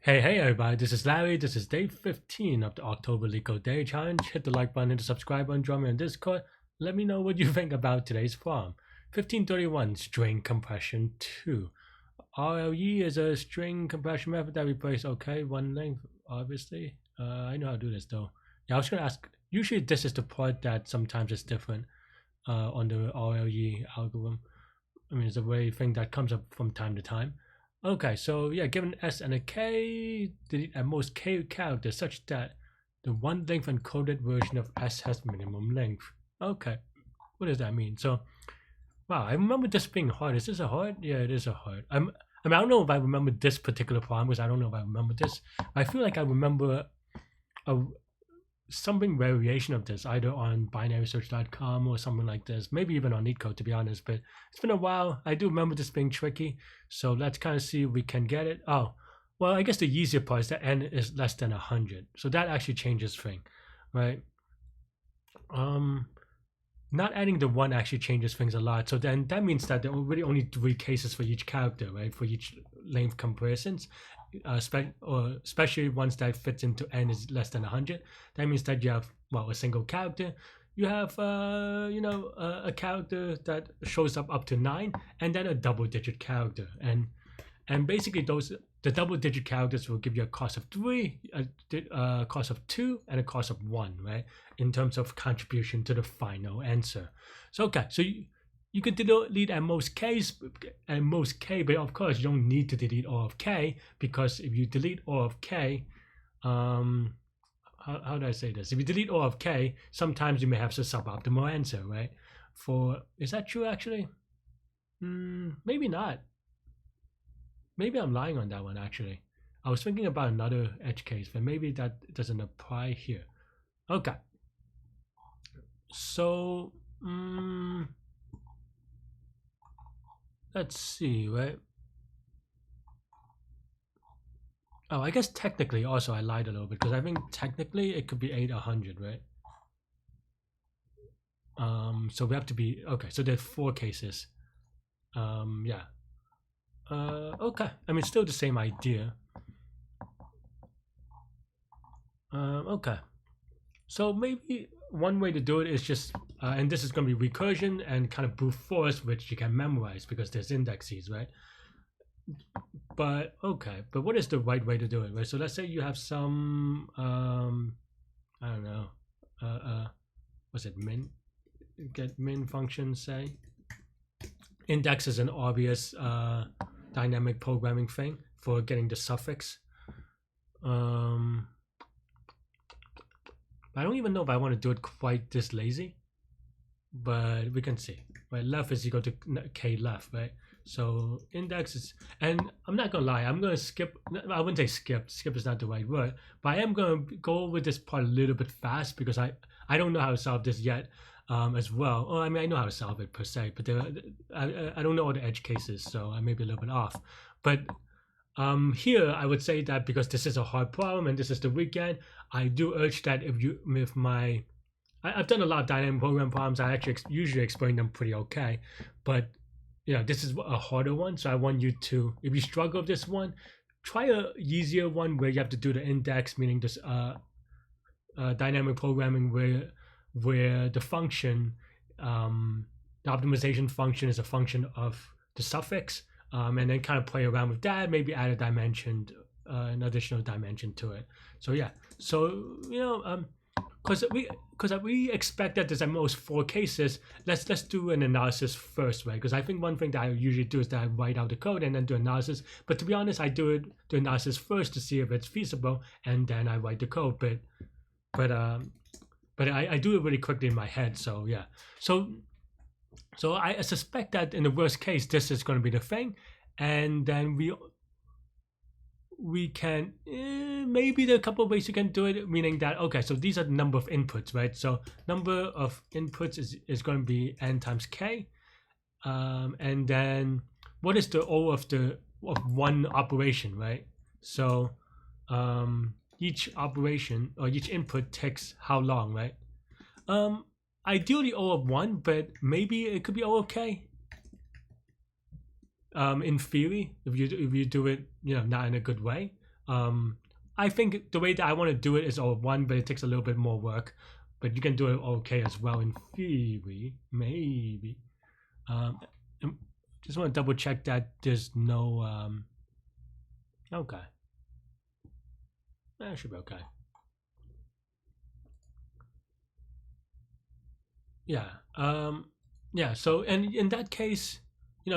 Hey everybody, this is Larry. This is day 15 of the October Leetcode Day Challenge. Hit the like button, hit the subscribe button, join me on Discord. Let me know what you think about today's problem. 1531, string compression 2. RLE is a string compression method that replaces one length, obviously. I know how to do this though. Yeah, I was going to ask, usually this is the part that sometimes is different on the RLE algorithm. I mean, it's a way thing that comes up from time to time. Okay, so yeah, given S and a K, delete at most K characters such that the one length encoded version of S has minimum length. Okay, what does that mean? So, wow, I remember this being hard. Is this a hard? Yeah, it is a hard. I mean, I don't know if I remember this particular problem because I don't know if I remember this. I feel like I remember a something variation of this, either on binarysearch.com or something like this, maybe even on Leetcode, to be honest. But it's been a while. I do remember this being tricky, so let's kind of see if we can get it. Oh, well, I guess the easier part is that n is less than 100, so that actually changes thing, right? Not adding the one actually changes things a lot. So then that means that there are really only 3 cases for each character, right? For each length comparisons, especially ones that fits into n is less than 100. That means that you have, well, a single character. You have, a character that shows up to 9, and then a double-digit character. And basically the double-digit characters will give you a cost of 3, a cost of 2, and a cost of 1, right? In terms of contribution to the final answer. So okay, so you could delete at most K, but of course you don't need to delete all of K, because if you delete all of K, how do I say this? If you delete all of K, sometimes you may have a suboptimal answer, right? Is that true actually? Maybe not. Maybe I'm lying on that one actually. I was thinking about another edge case, but maybe that doesn't apply here. Okay. So, let's see, right? Oh, I guess technically also I lied a little bit because I think technically it could be 800, right? So we have to be okay. So there's 4 cases. Yeah. Okay. I mean, still the same idea. Okay. So maybe one way to do it is just, and this is going to be recursion and kind of brute force, which you can memorize because there's indexes, right? But okay, but what is the right way to do it, right? So let's say you have some, I don't know, what's it, get min function, say. Index is an obvious dynamic programming thing for getting the suffix. I don't even know if I want to do it quite this lazy, but we can see. Right, left is equal to k left, right? So index is, and I'm not gonna lie, I'm gonna skip. I wouldn't say skip. Skip is not the right word, but I am gonna go over this part a little bit fast because I don't know how to solve this yet, as well. Oh, I mean, I know how to solve it per se, but I don't know all the edge cases, so I may be a little bit off. But here I would say that because this is a hard problem and this is the weekend, I do urge that I've done a lot of dynamic program problems. I actually usually explain them pretty okay, but this is a harder one. So I want you to, if you struggle with this one, try a easier one where you have to do the index, meaning this dynamic programming where the function, the optimization function is a function of the suffix, and then kind of play around with that. Maybe add a dimension, an additional dimension to it. So yeah, so because we expect that there's at most 4 cases. Let's do an analysis first, right? Because I think one thing that I usually do is that I write out the code and then do analysis. But to be honest, I do the analysis first to see if it's feasible, and then I write the code. But I do it really quickly in my head. So yeah, so I suspect that in the worst case, this is going to be the thing, and then we can maybe there are a couple of ways you can do it, meaning that okay, so these are the number of inputs, right? So number of inputs is going to be n times k, and then what is the O of one operation, right? So each operation or each input takes how long, right? Ideally O of 1, but maybe it could be O of k. In theory, if you do it, not in a good way. I think the way that I want to do it is O1, but it takes a little bit more work. But you can do it okay as well in theory, maybe. Just want to double check that there's no. Okay, that should be okay. Yeah. Yeah. So, and in that case,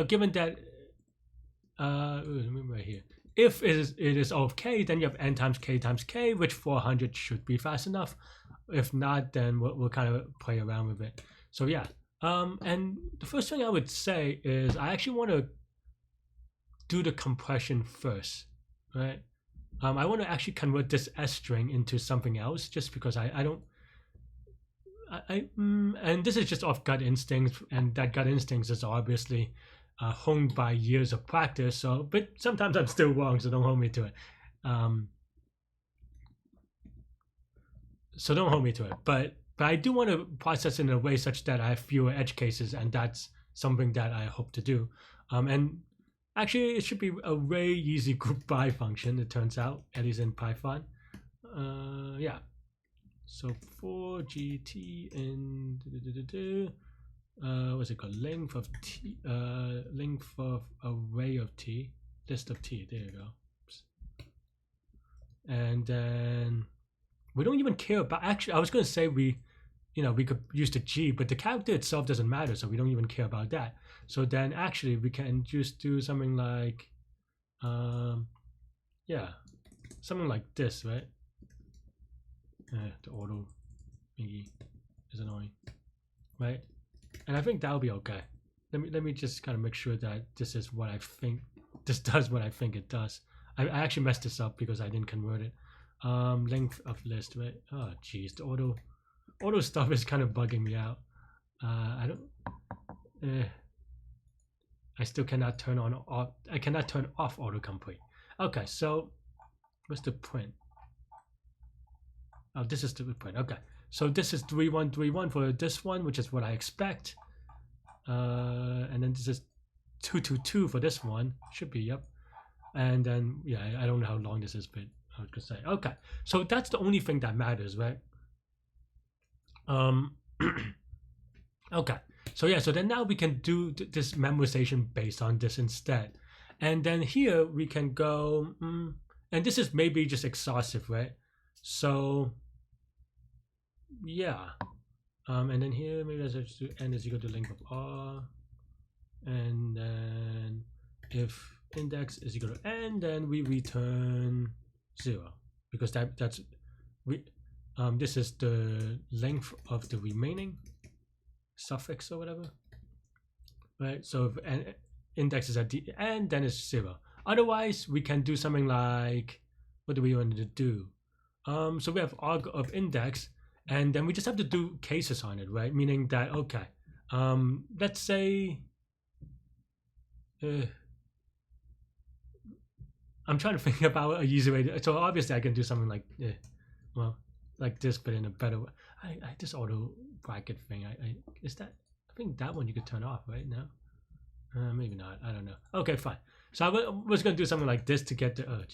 given that, right here, if it is O of k, then you have n times k, which 400 should be fast enough. If not, then we'll kind of play around with it. So yeah. And the first thing I would say is I actually want to do the compression first, right? I want to actually convert this S string into something else, just because I don't. And this is just off gut instinct, and that gut instinct is obviously honed by years of practice. So, but sometimes I'm still wrong, so don't hold me to it. So don't hold me to it. But I do want to process in a way such that I have fewer edge cases, and that's something that I hope to do. And actually, it should be a very easy group by function. It turns out, at least in Python. Yeah. So for GT and what's it called? Length of T, length of array of T, list of T. There you go. Oops. And then we don't even care about. Actually, I was going to say we could use the G, but the character itself doesn't matter, so we don't even care about that. So then actually we can just do something like, yeah, something like this, right? The auto thingy is annoying, right? And I think that'll be okay. Let me just kind of make sure that this is what I think. This does what I think it does. I actually messed this up because I didn't convert it. Length of list, right? Oh geez, the auto stuff is kind of bugging me out. I don't. I still cannot turn on off. I cannot turn off autocomplete. Okay, so what's the print? Oh, this is the print. Okay, so this is 3131 for this one, which is what I expect. And then this is 222 for this one. Should be, yep. And then yeah, I don't know how long this is, but I was gonna say okay. So that's the only thing that matters, right? Okay. So yeah, so then now we can do this memorization based on this instead. And then here we can go, and this is maybe just exhaustive, right? So yeah, and then here maybe let's just do n is equal to length of r, and then if index is equal to n, then we return 0 because that's this is the length of the remaining suffix or whatever, right? So if n index is at the end, then it's 0. Otherwise, we can do something like, what do we want to do? So we have arg of index, and then we just have to do cases on it, right? Meaning that, okay, let's say, I'm trying to think about a easy way so obviously I can do something like, well, like this, but in a better way. I this auto bracket thing, I think that one you could turn off, right? No? Maybe not, I don't know. Okay, fine. So I was going to do something like this to get the,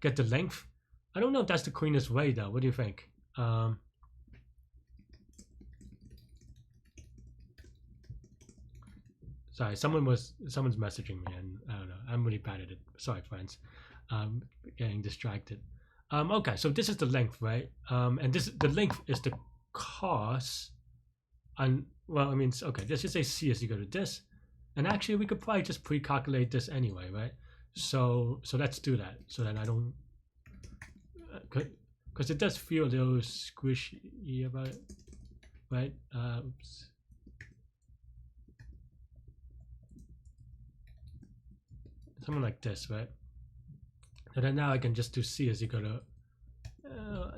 get the length. I don't know if that's the cleanest way though. What do you think? Sorry, someone's messaging me, and I don't know. I'm really bad at it. Sorry, friends. Getting distracted. Okay, so this is the length, right? And the length is the cos. And well, I mean, okay. Let's just say c is equal to this, and actually we could probably just pre-calculate this anyway, right? So let's do that, so that I don't. Because it does feel a little squishy about it, right? Oops. Something like this, right? So then now I can just do c is equal to,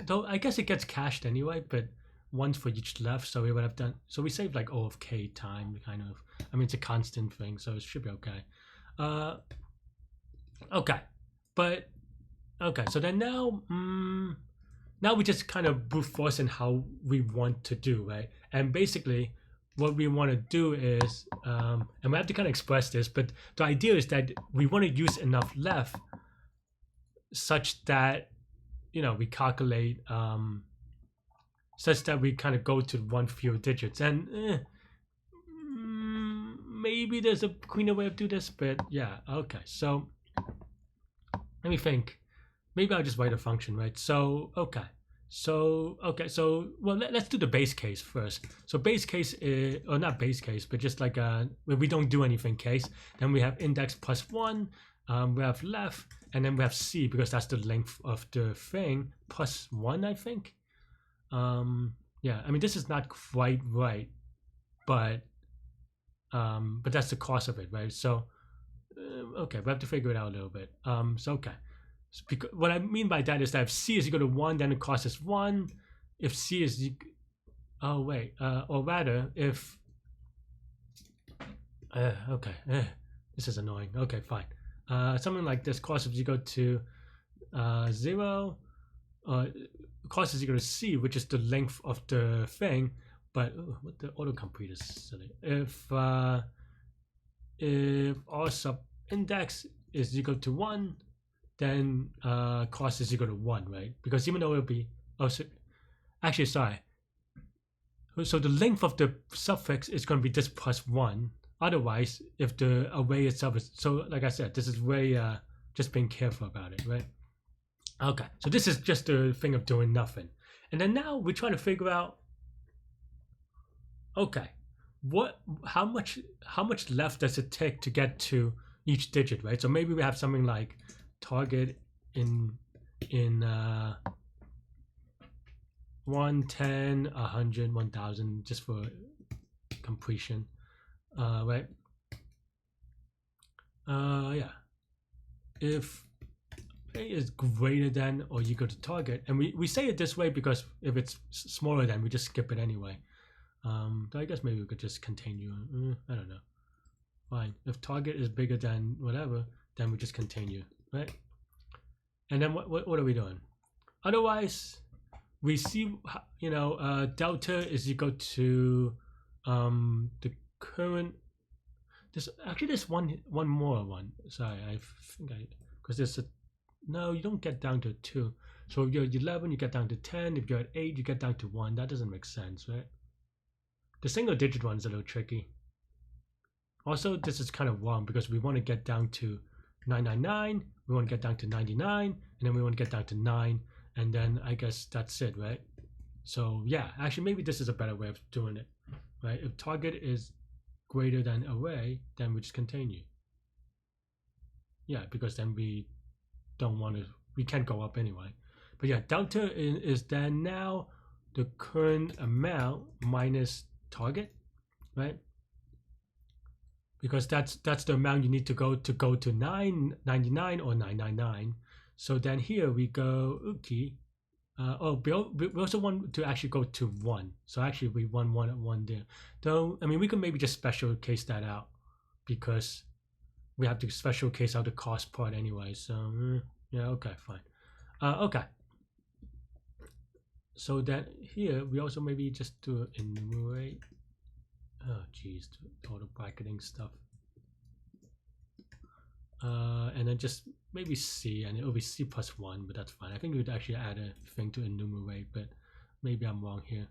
though I guess it gets cached anyway, but once for each left, so we would have done, so we saved like O of k time, kind of. I mean, it's a constant thing, so it should be okay. Okay, but okay, so then now, now we just kind of brute force in how we want to do, right? And basically, what we want to do is, and we have to kind of express this, but the idea is that we want to use enough left such that, you know, we calculate such that we kind of go to one fewer digits. And maybe there's a cleaner way of do this, but yeah, okay. So let me think. Maybe I'll just write a function, right? So okay. So well, let's do the base case first. So base case is, or not base case, but just like when we don't do anything case, then we have index plus 1, we have left, and then we have c, because that's the length of the thing, plus 1, I think. Yeah, I mean, this is not quite right, but that's the cost of it, right? So okay, we have to figure it out a little bit. So okay. Because what I mean by that is that if c is equal to 1, then the cost is 1. If c is oh wait, or rather if okay, this is annoying. Okay, fine. Something like this, cost is equal to 0. Cost is equal to c, which is the length of the thing. But what the autocomplete is silly. If r sub index is equal to 1, then cost is equal to 1, right? Because even though it'll be, oh, so, actually, sorry. So the length of the suffix is going to be this plus 1. Otherwise, if the array itself is, so like I said, this is way just being careful about it, right? Okay, so this is just the thing of doing nothing. And then now we try to figure out, okay, how much left does it take to get to each digit, right? So maybe we have something like target in 1, 10, 100, 1000, just for completion, right? Yeah, if a is greater than or equal to target, and we say it this way because if it's smaller than, we just skip it anyway. So I guess maybe we could just continue. I don't know. Fine. If target is bigger than whatever, then we just continue, right? And then what are we doing? Otherwise, we see, you know, delta is equal to the current. There's one more one. Sorry, I think because there's a, no, you don't get down to 2. So if you're at 11, you get down to 10. If you're at 8, you get down to 1. That doesn't make sense, right? The single digit one is a little tricky. Also, this is kind of wrong because we want to get down to 999, we want to get down to 99, and then we want to get down to 9, and then I guess that's it, right? So yeah, actually maybe this is a better way of doing it, right? If target is greater than array, then we just continue. Yeah, because then we don't want to, we can't go up anyway. But yeah, delta is then now the current amount minus target, right? Because that's the amount you need to go to 999 or 999. So then here we go, okay. We also want to actually go to 1. So actually we want 1 at 1 there. Though, I mean, we can maybe just special case that out because we have to special case out the cost part anyway. So yeah, okay, fine. Okay. So then here we also maybe just do enumerate. Oh geez, all the bracketing stuff. And then just maybe C, and it'll be C plus 1, but that's fine. I think we would actually add a thing to enumerate, but maybe I'm wrong here.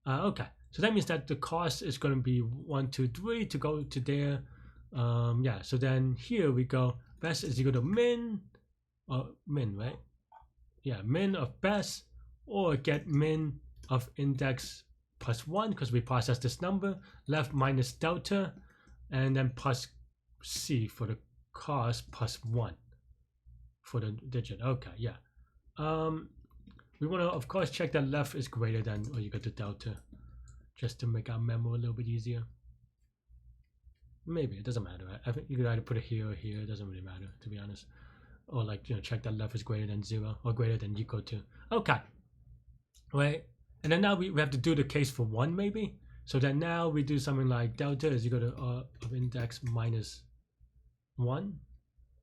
Okay, so that means that the cost is going to be 1, 2, 3 to go to there. Yeah, so then here we go, best is equal to min, or min, right? Yeah, min of best, or get min of index plus 1 because we process this number, left minus delta, and then plus C for the cost plus 1 for the digit. Okay, yeah. We want to, of course, check that left is greater than or equal to delta just to make our memo a little bit easier. Maybe, it doesn't matter. I think you could either put it here or here. It doesn't really matter, to be honest. Or like, you know, check that left is greater than 0 or greater than equal to. Okay. Right. And then now we have to do the case for 1 maybe. So then now we do something like delta is equal to of index minus 1.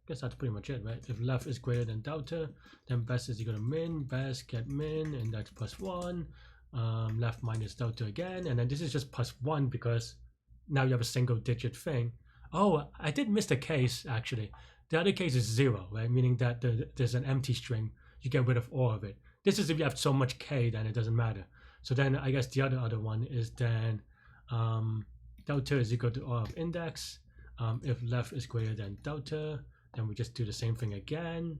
Guess that's pretty much it, right? If left is greater than delta, then best is equal to min, best get min, index plus 1, left minus delta again, and then this is just plus 1 because now you have a single digit thing. Oh, I did miss the case actually. The other case is 0, right? Meaning that there's an empty string, you get rid of all of it. This is if you have so much k, then it doesn't matter. So then I guess the other one is then delta is equal to R of index. If left is greater than delta, then we just do the same thing again.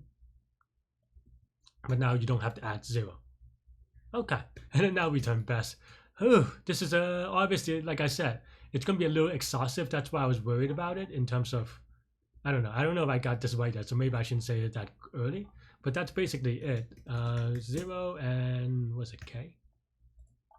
But now you don't have to add 0. Okay, and then now return best. This is obviously, like I said, it's going to be a little exhaustive. That's why I was worried about it in terms of, I don't know if I got this right yet, so maybe I shouldn't say it that early. But that's basically it. 0 and what's it, k?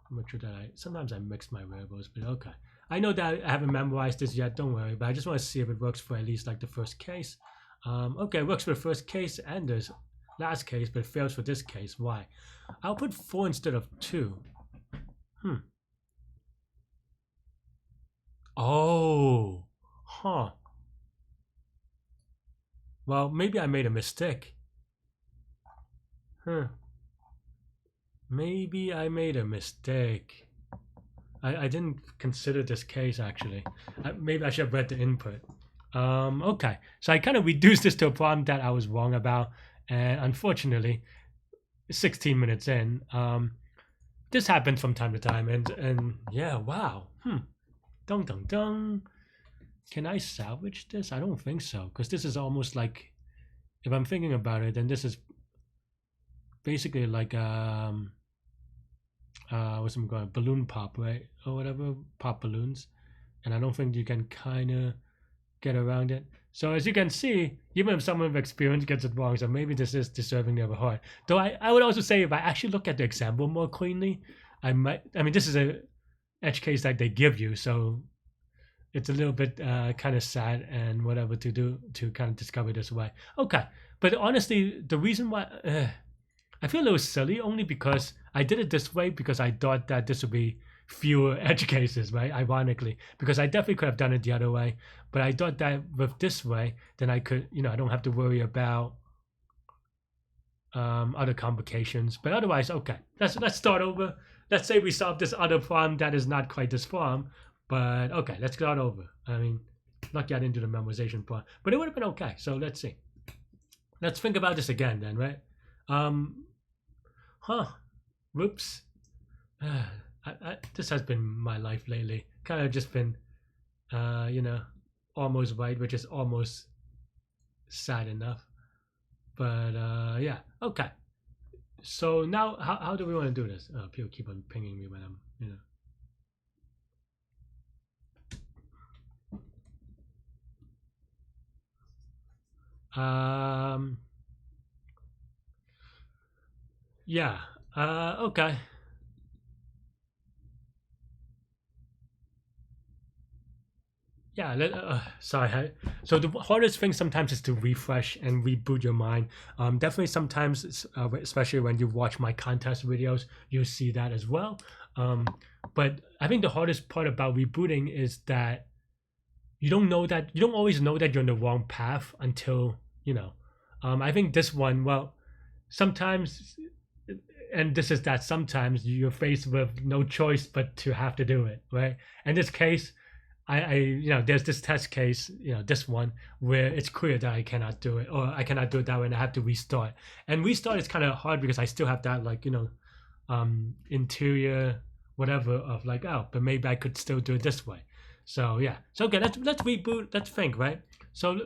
I'm not sure that sometimes I mix my variables, but okay. I know that I haven't memorized this yet, don't worry, but I just want to see if it works for at least like the first case. Okay, it works for the first case and the last case, but it fails for this case. Why? I'll put 4 instead of 2. Oh, huh. Well, maybe I made a mistake. Maybe I made a mistake. I didn't consider this case actually. Maybe I should have read the input. Okay, so I kind of reduced this to a problem that I was wrong about, and unfortunately, 16 minutes in, this happens from time to time, and yeah, wow. Dun dun dun. Can I salvage this? I don't think so, because this is almost like, if I'm thinking about it, then this is basically like what's it called, balloon pop, right, or whatever, pop balloons, and I don't think you can kind of get around it. So as you can see, even if someone with experience gets it wrong, so maybe this is deserving of a heart. Though I would also say if I actually look at the example more cleanly, I mean this is a edge case that they give you, so it's a little bit kind of sad and whatever to do to kind of discover this way. Okay, but honestly, the reason why I feel a little silly only because I did it this way because I thought that this would be fewer edge cases, right? Ironically, because I definitely could have done it the other way, but I thought that with this way, then I could, I don't have to worry about other complications. But otherwise, okay, let's start over. Let's say we solve this other problem that is not quite this problem, but okay, let's start over. I mean, lucky I didn't do the memorization part, but it would have been okay. So let's see. Let's think about this again then, right? Whoops. This has been my life lately. Kind of just been, almost right, which is almost sad enough. But yeah, okay. So now, how do we want to do this? People keep on pinging me when I'm, yeah. Okay. Yeah, sorry. So the hardest thing sometimes is to refresh and reboot your mind. Definitely sometimes, especially when you watch my contest videos, you see that as well. But I think the hardest part about rebooting is that you don't always know that you're on the wrong path until, I think this one, well, sometimes, and this is that sometimes you're faced with no choice but to have to do it, right? In this case, there's this test case, this one where it's clear that I cannot do it, or I cannot do it that way, and I have to restart. And restart is kind of hard because I still have that, like, interior whatever of like, oh, but maybe I could still do it this way. So yeah, so okay, let's reboot. Let's think, right? So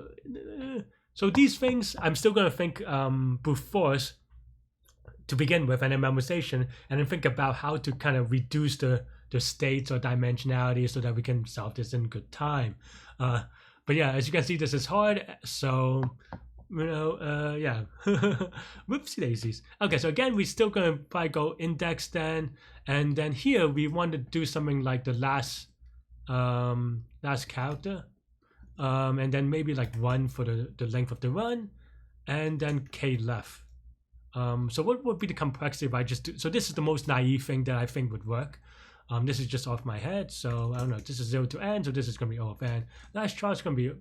these things I'm still gonna think brute force to begin with, and then memorization, and then think about how to kind of reduce the states or dimensionality so that we can solve this in good time. But yeah, as you can see, this is hard. So, yeah. Whoopsie daisies. Okay, so again, we're still going to probably go index then. And then here, we want to do something like the last character. And then maybe like 1 for the length of the run. And then k left. So what would be the complexity if I just do... So this is the most naive thing that I think would work. This is just off my head, so I don't know. This is 0 to n, so this is going to be O of n. Last chart is going to be,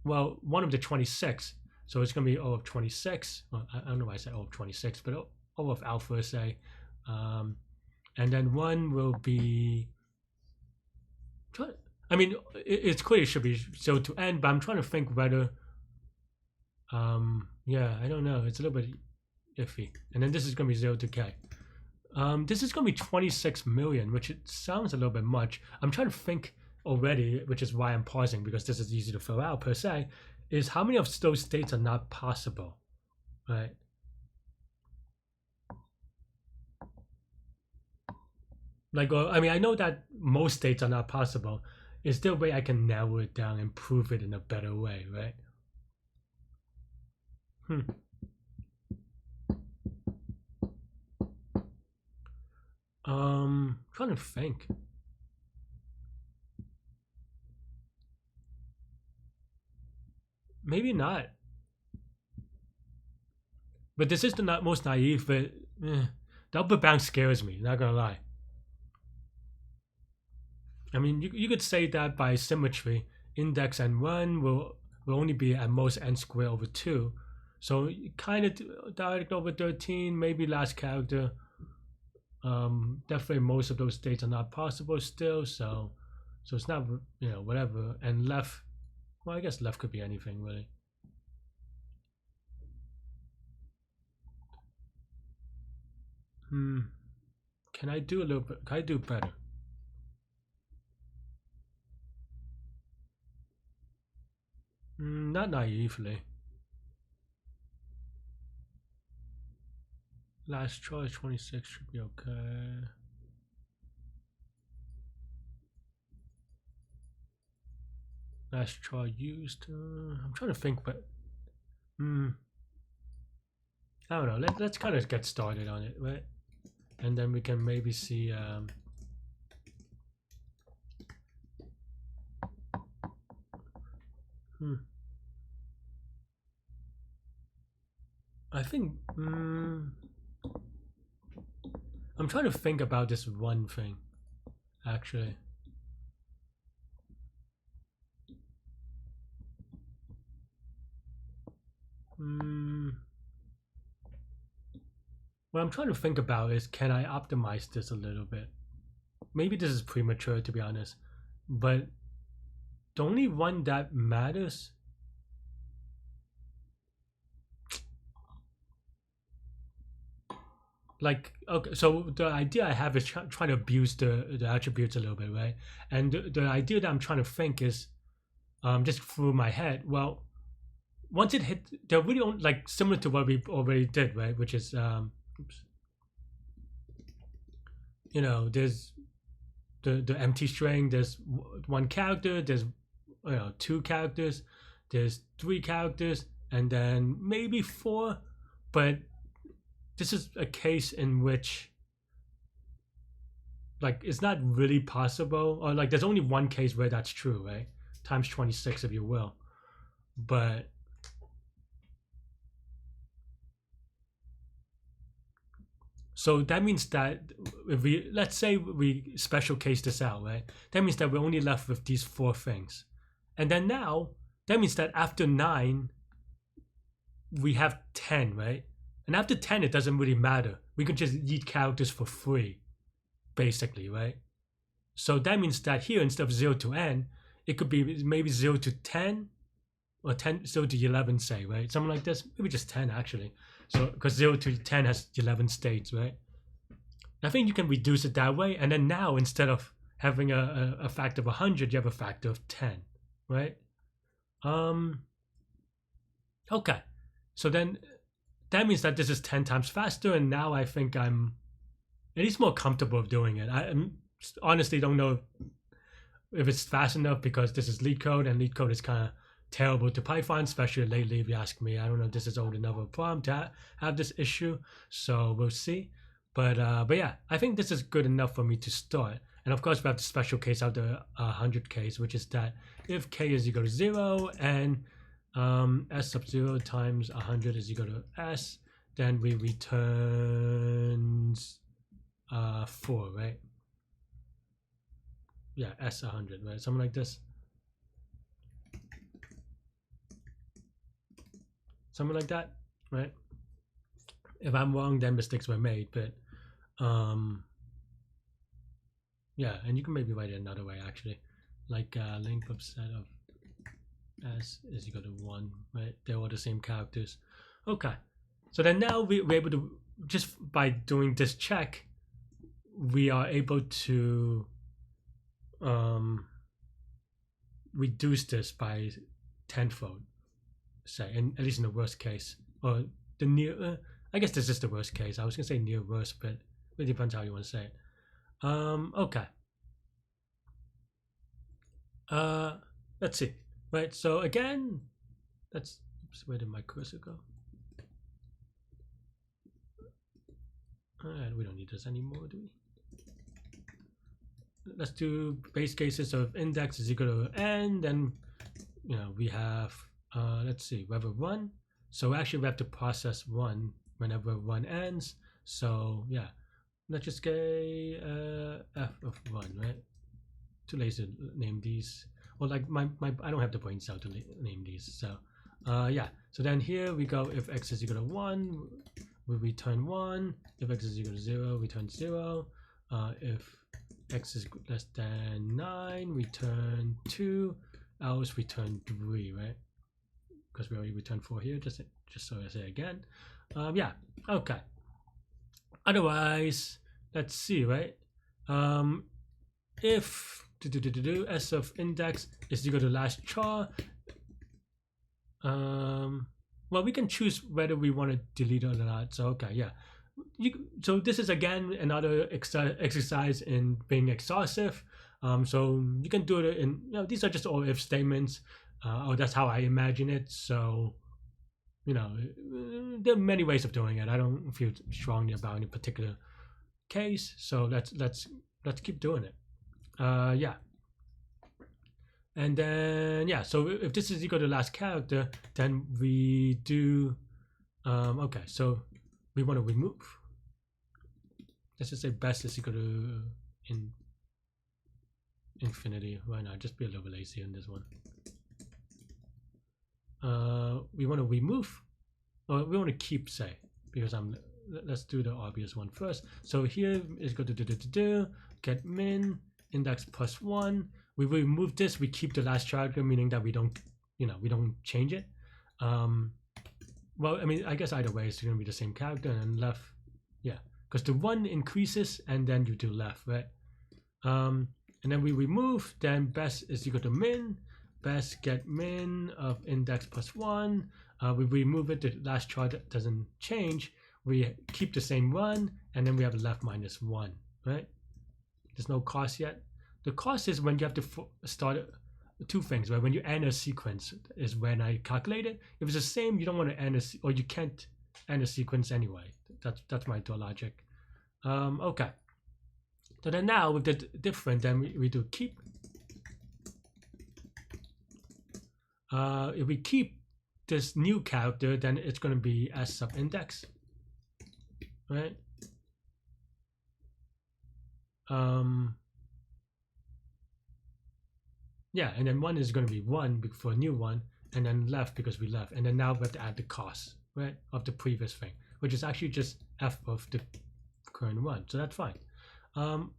well, 1 of the 26, so it's going to be O of 26. Well, I don't know why I said O of 26, but O of alpha, say. And then 1 will be... I mean, it's clear it should be 0 to n, but I'm trying to think whether Yeah, I don't know. It's a little bit iffy. And then this is going to be 0 to k. This is going to be 26 million, which it sounds a little bit much. I'm trying to think already, which is why I'm pausing, because this is easy to fill out per se, is how many of those states are not possible, right? Like, I mean, I know that most states are not possible. Is there a way I can narrow it down and prove it in a better way, right? Hmm. Trying to think. Maybe not. But this is the most naive, but the upper bound scares me, not gonna lie. I mean, you could say that by symmetry, index n1 will only be at most n squared over 2. So kind of direct over 13, maybe last character. Definitely most of those states are not possible still, so it's not, whatever. And left, well, I guess left could be anything really. Can I do a little bit? Can I do better? Not naively. Last choice 26 should be okay. Last try used. I'm trying to think, but I don't know. Let's kind of get started on it, right? And then we can maybe see. I think. I'm trying to think about this one thing, actually. What I'm trying to think about is, can I optimize this a little bit? Maybe this is premature, to be honest, but the only one that matters. Like, okay, so the idea I have is trying to abuse the attributes a little bit, right? And the idea that I'm trying to think is, just through my head. Well, once it hit, they're really like similar to what we already did, right? Which is, there's the empty string. There's one character. There's two characters. There's three characters, and then maybe four. But this is a case in which, like, it's not really possible, or like there's only one case where that's true, right? Times 26, if you will. But so that means that if we, let's say we special case this out, right? That means that we're only left with these four things. And then now, that means that after 9, we have 10, right? And after 10, it doesn't really matter. We can just eat characters for free, basically, right? So that means that here, instead of 0 to n, it could be maybe 0 to 10, or 10, 0 to 11, say, right? Something like this. Maybe just 10, actually. So, because 0 to 10 has 11 states, right? I think you can reduce it that way. And then now, instead of having a factor of 100, you have a factor of 10, right? Okay. So then that means that this is 10 times faster. And now I think I'm at least more comfortable with doing it. I honestly don't know if it's fast enough, because this is Leetcode, and Leetcode is kind of terrible to Python, especially lately, if you ask me. I don't know if this is old enough of a problem to have this issue, so we'll see. But yeah, I think this is good enough for me to start. And of course, we have the special case of the 100 case, which is that if k is equal to 0 and s sub 0 times 100 is equal to s, then we return 4, right? Yeah, s 100, right? Something like this. Something like that, right? If I'm wrong, then mistakes were made, but yeah, and you can maybe write it another way, actually, like length of set of S is equal to 1, right? They're all the same characters. Okay, so then now we're able to, just by doing this check, we are able to reduce this by tenfold, say, and at least in the worst case, or the near. I guess this is the worst case. I was gonna say near worst, but it depends how you want to say it. Okay. Let's see. Right. So again, oops, where did my cursor go? Alright, we don't need this anymore, do we? Let's do base cases of index is equal to n. Then, we have, let's see, we have a 1. So actually we have to process 1 whenever 1 ends. So yeah, let's just get f of 1, right? Too lazy to name these. Or like I don't have the brain cell to name these. So yeah, so then here we go, if x is equal to 1, we return 1. If x is equal to 0, return 0. If x is less than 9, return 2, else return 3, right? Because we already returned 4 here, just so I say again. Yeah, okay. Otherwise, let's see, right? If s of index is equal to last char, well, we can choose whether we want to delete it or not. So okay, yeah. So this is again another exercise in being exhaustive. So you can do it in, these are just all if statements, or that's how I imagine it. So, there are many ways of doing it. I don't feel strongly about any particular case. So let's keep doing it. Yeah. And then, yeah, so if this is equal to last character, then we do, okay, so we want to remove. Let's just say best is equal to infinity. Why not? Just be a little bit lazy on this one. We want to remove, or we want to keep, say, because let's do the obvious one first. So here is going to get min, index plus 1. We remove this, we keep the last character, meaning that we don't change it. Well, I mean, I guess either way it's going to be the same character, and left, yeah, because the 1 increases and then you do left, right? And then we remove, then best is equal to min, best get min of index plus 1. We remove it, the last chart doesn't change. We keep the same 1, and then we have left minus 1, right? There's no cost yet. The cost is when you have to start two things, right? When you end a sequence is when I calculate it. If it's the same, you don't want to end or you can't end a sequence anyway. That's my logic. Okay. So then now with the different, then we do keep. If we keep this new character, then it's going to be s sub index, right? Yeah, and then 1 is going to be 1 for a new one, and then left because we left, and then now we have to add the cost, right, of the previous thing, which is actually just f of the current one, so that's fine.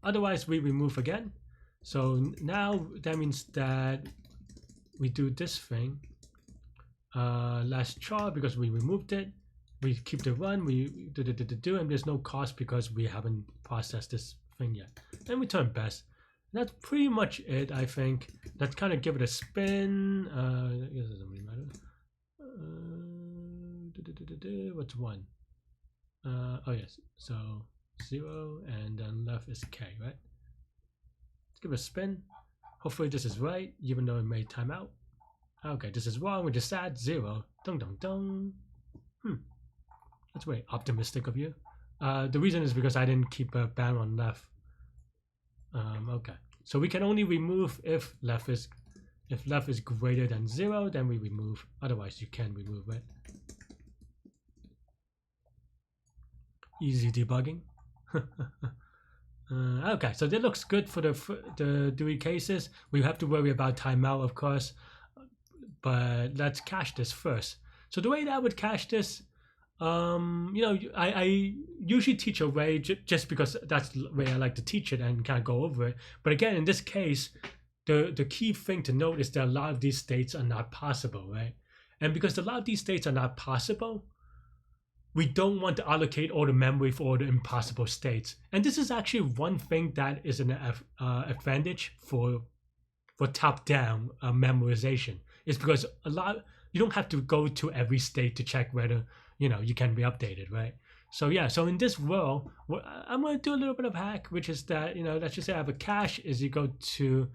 Otherwise, we remove again. So now that means that we do this thing, last char, because we removed it. We keep the 1, we do, and there's no cost because we haven't processed this thing yet. Then we turn best. That's pretty much it, I think. Let's kind of give it a spin. I guess it doesn't really matter. What's 1? Oh yes, so 0, and then left is k, right? Let's give it a spin. Hopefully this is right, even though it may time out. Okay, this is wrong. We just add 0. Dun dun dun. That's very optimistic of you. The reason is because I didn't keep a bound on left. Okay, so we can only remove if left is greater than 0, then we remove. Otherwise, you can remove it. Easy debugging. Okay, so that looks good for the Dewey cases. We have to worry about timeout, of course, but let's cache this first. So the way that I would cache this, I usually teach a way just because that's the way I like to teach it and kind of go over it. But again, in this case, the key thing to note is that a lot of these states are not possible, right? And because a lot of these states are not possible, we don't want to allocate all the memory for all the impossible states. And this is actually one thing that is an advantage for top-down memorization. Is because you don't have to go to every state to check whether you can be updated, right? So yeah, so in this world, I'm going to do a little bit of hack, which is that let's just say I have a cache is equal to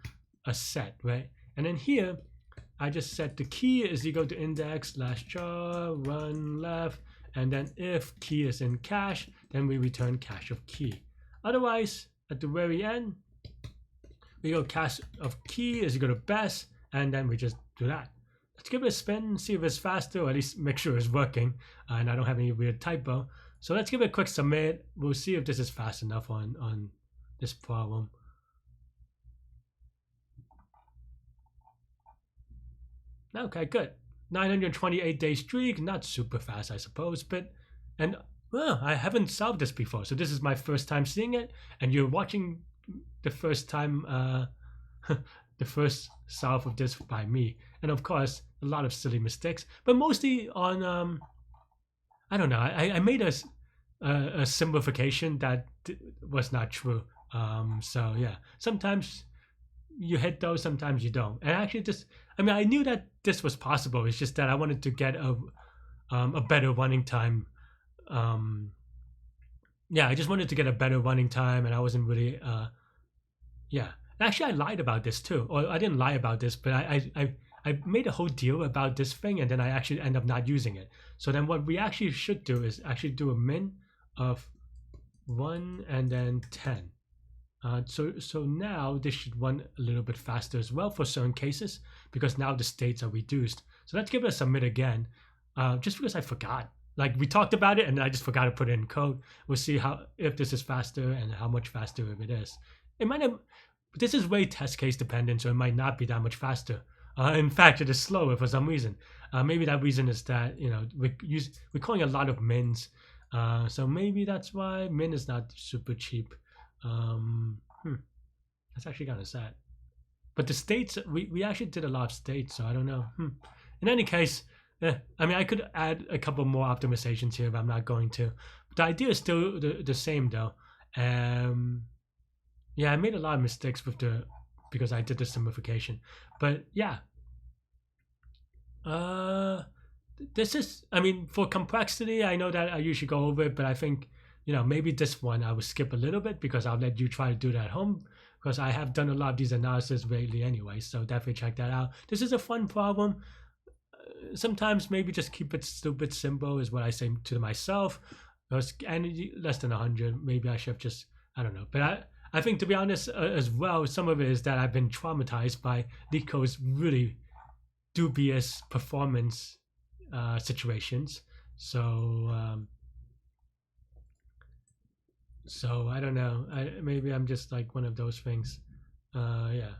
a set, right? And then here, I just set the key is equal to index/jar run left, and then if key is in cache, then we return cache of key. Otherwise, at the very end, we go cache of key is equal to best, and then we just do that. Let's give it a spin, see if it's faster, or at least make sure it's working, and I don't have any weird typo. So let's give it a quick submit. We'll see if this is fast enough on this problem. Okay, good. 928-day streak, not super fast, I suppose, but well, I haven't solved this before, so this is my first time seeing it, and you're watching the first time, the first solve of this by me, and of course, a lot of silly mistakes, but mostly on, I don't know, I made a simplification that was not true, so yeah, sometimes you hit those, sometimes you don't, and actually I knew that this was possible. It's just that I wanted to get a better running time. Yeah, I just wanted to get a better running time, and I wasn't really. Yeah, actually, I lied about this too, or I didn't lie about this, but I made a whole deal about this thing, and then I actually end up not using it. So then, what we actually should do is actually do a min of 1 and then 10. So now this should run a little bit faster as well for certain cases, because now the states are reduced. So let's give it a submit again, just because I forgot. Like, we talked about it and I just forgot to put it in code. We'll see if this is faster and how much faster if it is. It might have, this is way test case dependent, so it might not be that much faster. In fact, it is slower for some reason. Maybe that reason is that we're calling a lot of mins, so maybe that's why min is not super cheap. That's actually kind of sad. But the states, we actually did a lot of states, so I don't know. In any case, I could add a couple more optimizations here, but I'm not going to. But the idea is still the same though. Yeah, I made a lot of mistakes because I did the simplification. But yeah, this is, for complexity, I know that I usually go over it, but I think maybe this one I will skip a little bit because I'll let you try to do that at home, because I have done a lot of these analysis lately anyway, so definitely check that out. This is a fun problem. Sometimes maybe just keep it stupid simple is what I say to myself, because energy less than 100, maybe I should have just, I don't know. But I think, to be honest, as well, some of it is that I've been traumatized by Leetcode's really dubious performance situations. So I don't know. Maybe I'm just like one of those things. Yeah,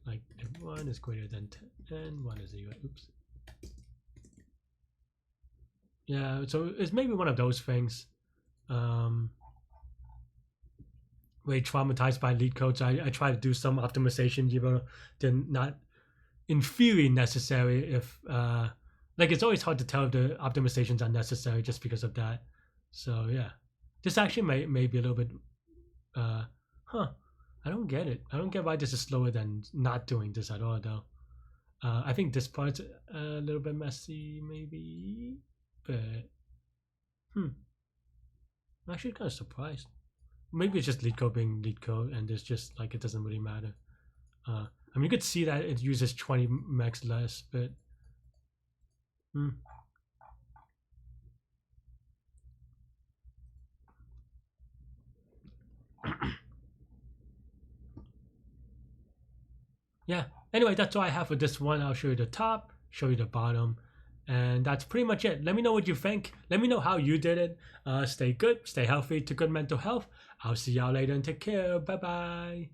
like if 1 is greater than 10, 1 is 0. Oops. Yeah, so it's maybe one of those things. Very traumatized by Leetcode. So I try to do some optimization, even they're not in theory necessary. If like, it's always hard to tell if the optimizations are necessary just because of that. So yeah. This actually may be a little bit, I don't get it. I don't get why this is slower than not doing this at all, though. I think this part's a little bit messy, maybe, but, I'm actually kind of surprised. Maybe it's just Leetcode being Leetcode, and it's just, like, it doesn't really matter. You could see that it uses 20 megs less, but, yeah, anyway, that's all I have for this one. I'll show you the top, show you the bottom, and that's pretty much it. Let me know what you think. Let me know how you did it. Stay good, stay healthy, to good mental health. I'll see y'all later and take care. Bye bye.